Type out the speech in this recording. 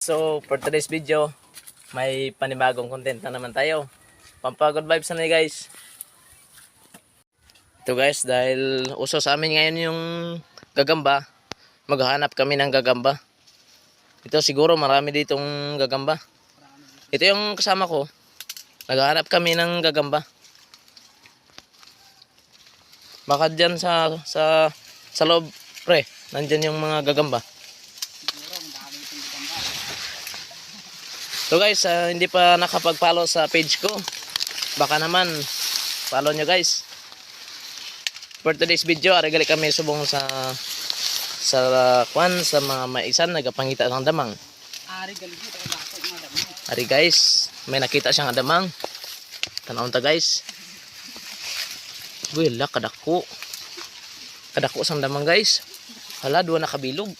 So, for today's video, may panibagong content na naman tayo. Pampagod vibes na guys. Ito guys, dahil uso sa amin ngayon yung gagamba, maghahanap kami ng gagamba. Ito siguro marami ditong gagamba. Ito yung kasama ko, naghahanap kami ng gagamba. Baka dyan sa loob, pre, nandyan yung mga gagamba. So guys, hindi pa nakapag-follow sa page ko, baka naman follow nyo guys. For today's video, arigali kami subong sa mga maisan nagapangita ng damang. Ari guys, may nakita siyang adamang. Tanawon ta guys. Wala kadako sang damang guys. Hala, duwa nakabilog.